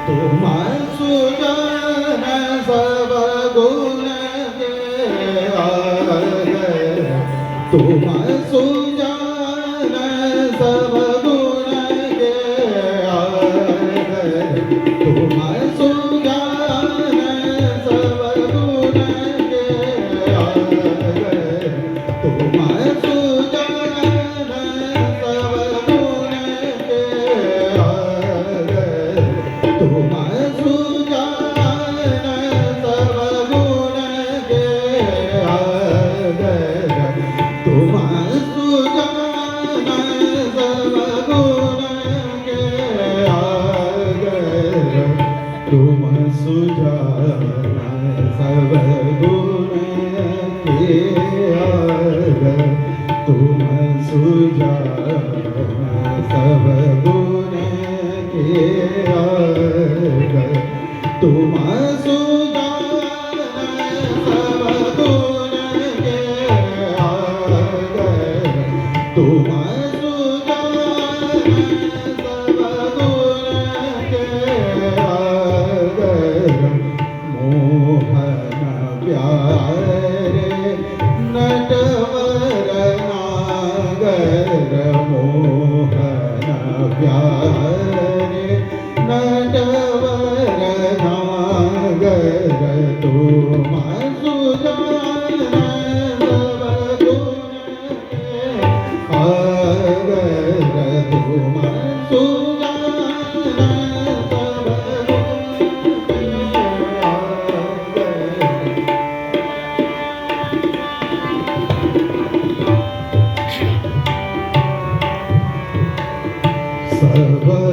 तुम सुजन सब गुण के तुम सुजन सब गुण के तुम सुजन सब गुण के तुम सुजन सब गुण के तुम सुजान सब गुण के तुम सुजान सब गुण के तुम सुजान सब गुण के तुम सुजान सब गुण के तुम सुजान सब गुण के तुम सुजान सब गुण के मोहन प्यारे नटवर नागर मोहन प्यारे नटवर नागर तुम सुजान सब गुण के तुम सुजान सब गुण के